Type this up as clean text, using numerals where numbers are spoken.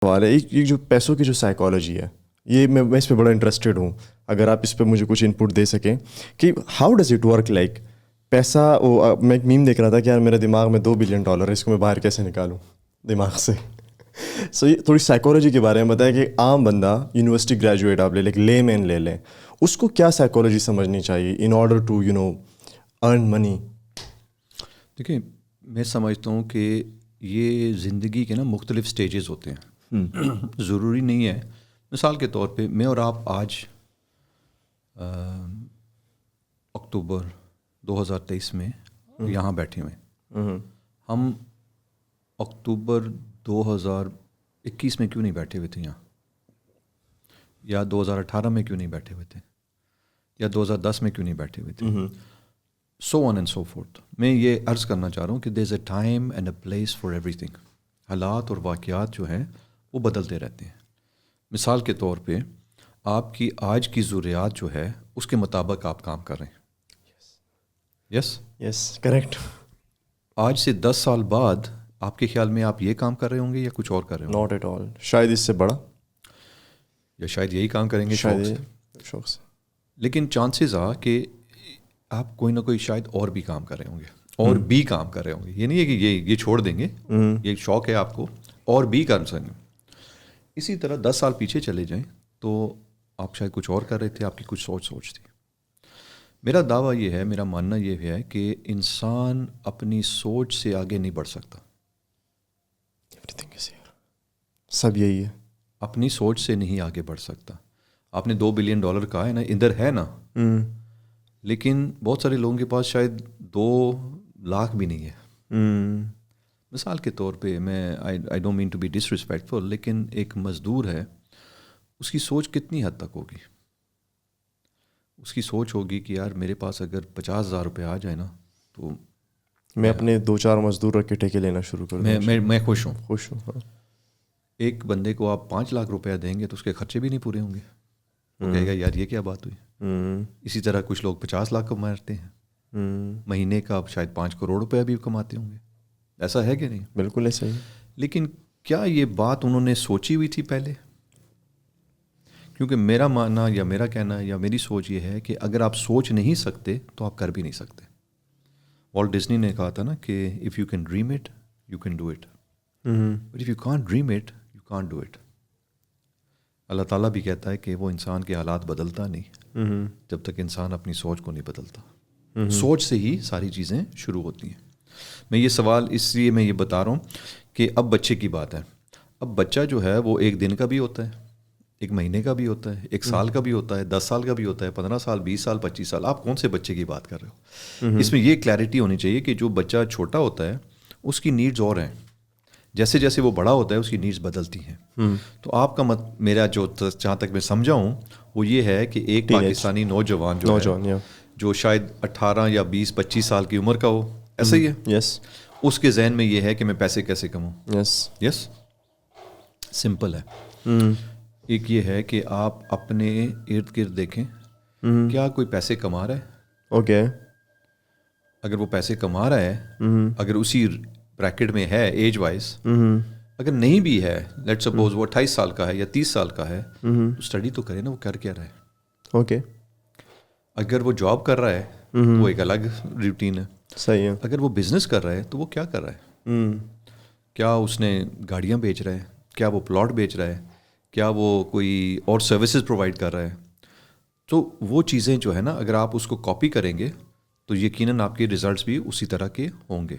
سوال ہے ایک جو پیسوں کی جو سائیکالوجی ہے، یہ میں اس پہ بڑا انٹرسٹیڈ ہوں. اگر آپ اس پہ مجھے کچھ ان پٹ دے سکیں کہ how does it work. Like پیسہ، میں ایک میم دیکھ رہا تھا کہ یار میرے دماغ میں $2 بلین ہے، اس کو میں باہر کیسے نکالوں دماغ سے. سو یہ تھوڑی سائیکالوجی کے بارے میں بتائیں کہ عام بندہ یونیورسٹی گریجویٹ آپ لے مین لے لیں، اس کو کیا سائیکالوجی سمجھنی چاہیے ان آرڈر ٹو ارن منی. دیکھیں، میں سمجھتا ہوں کہ یہ زندگی کے نا مختلف سٹیجز ہوتے ہیں. ضروری نہیں ہے. مثال کے طور پہ میں اور آپ آج اکتوبر 2023 میں یہاں بیٹھے ہوئے. ہم اکتوبر 2021 میں کیوں نہیں بیٹھے ہوئے تھے یہاں، یا 2018 میں کیوں نہیں بیٹھے ہوئے تھے، یا 2010 میں کیوں نہیں بیٹھے ہوئے تھے، سو آن اینڈ سو فورتھ. میں یہ عرض کرنا چاہ رہا ہوں کہ there is a time and a place for everything. حالات اور واقعات جو ہیں وہ بدلتے رہتے ہیں. مثال کے طور پہ آپ کی آج کی ضروریات جو ہے اس کے مطابق آپ کام کر رہے ہیں. یس کریکٹ. آج سے 10 سال بعد آپ کے خیال میں آپ یہ کام کر رہے ہوں گے یا کچھ اور کر رہے ہوں گے؟ Not at all. شاید اس سے بڑا، یا شاید یہی کام کریں گے شوق سے. لیکن چانسز آ کہ آپ کوئی نہ کوئی شاید اور بھی کام کر رہے ہوں گے، اور بھی کام کر رہے ہوں گے. یہ نہیں ہے کہ یہ چھوڑ دیں گے، یہ شوق ہے آپ کو اور بھی کر سکیں. اسی طرح 10 سال پیچھے چلے جائیں تو آپ شاید کچھ اور کر رہے تھے، آپ کی کچھ سوچ تھی. میرا دعویٰ یہ ہے، میرا ماننا یہ ہے کہ انسان اپنی سوچ سے آگے نہیں بڑھ سکتا. سب یہی ہے، اپنی سوچ سے نہیں آگے بڑھ سکتا. آپ نے $2 بلین کہا ہے نا، ادھر ہے نا، لیکن بہت سارے لوگوں کے پاس شاید 2 لاکھ بھی نہیں ہے. مثال کے طور پہ میں I don't mean to be disrespectful, لیکن ایک مزدور ہے، اس کی سوچ کتنی حد تک ہوگی؟ اس کی سوچ ہوگی کہ یار میرے پاس اگر 50,000 روپے آ جائے نا تو میں اپنے 2-4 مزدور رکھ کے ٹھیکے لینا شروع کر دوں. میں خوش ہوں. ہاں. ایک بندے کو آپ 5 لاکھ روپیہ دیں گے تو اس کے خرچے بھی نہیں پورے ہوں گے. وہ کہے گا یار یہ کیا بات ہوئی. اسی طرح کچھ لوگ 50 لاکھ کماتے ہیں، مہینے کا شاید 5 کروڑ روپیہ بھی کماتے ہوں گے. ایسا ہے کہ نہیں؟ بالکل ایسا ہی. لیکن کیا یہ بات انہوں نے سوچی ہوئی تھی پہلے؟ کیونکہ میرا ماننا یا میرا کہنا یا میری سوچ یہ ہے کہ اگر آپ سوچ نہیں سکتے تو آپ کر بھی نہیں سکتے. والٹ ڈزنی نے کہا تھا نا کہ if you can dream it you can do it, but if you can't dream it you can't do it. اللہ تعالیٰ بھی کہتا ہے کہ وہ انسان کے حالات بدلتا نہیں جب تک انسان اپنی سوچ کو نہیں بدلتا. سوچ سے ہی ساری چیزیں شروع ہوتی ہیں. میں یہ سوال اس لیے میں یہ بتا رہا ہوں کہ اب بچے کی بات ہے. اب بچہ جو ہے وہ 1 دن کا بھی ہوتا ہے، 1 مہینے کا بھی ہوتا ہے، 1 سال کا بھی ہوتا ہے، 10 سال کا بھی ہوتا ہے، 15 سال، 20 سال، 25 سال. آپ کون سے بچے کی بات کر رہے ہو؟ اس میں یہ کلیئرٹی ہونی چاہیے کہ جو بچہ چھوٹا ہوتا ہے اس کی نیڈز اور ہیں، جیسے جیسے وہ بڑا ہوتا ہے اس کی نیڈز بدلتی ہیں. تو آپ کا میرا جو جہاں تک میں سمجھا ہوں وہ یہ ہے کہ ایک پاکستانی نوجوان جو شاید 18 یا 20 25 سال کی عمر کا ہو، ایسا ہی ہے، یس، اس کے ذہن میں یہ ہے کہ میں پیسے کیسے کماؤں. یس سمپل ہے. ایک یہ ہے کہ آپ اپنے ارد گرد دیکھیں کیا کوئی پیسے کما رہا ہے. اوکے. اگر وہ پیسے کما رہا ہے، اگر اسی بریکٹ میں ہے ایج وائز، اگر نہیں بھی ہے، لیٹ سپوز وہ 28 سال کا ہے یا 30 سال کا ہے، تو اسٹڈی تو کرے نا وہ کر کیا رہا ہے. اوکے. اگر وہ جاب کر رہا ہے تو وہ ایک الگ روٹین ہے. صحیح ہے. اگر وہ بزنس کر رہا ہے تو وہ کیا کر رہا ہے؟ کیا اس نے گاڑیاں بیچ رہا ہے؟ کیا وہ پلاٹ بیچ رہا ہے؟ کیا وہ کوئی اور سروسز پرووائڈ کر رہا ہے؟ تو وہ چیزیں جو ہے نا، اگر آپ اس کو کاپی کریں گے تو یقیناً آپ کے ریزلٹس بھی اسی طرح کے ہوں گے.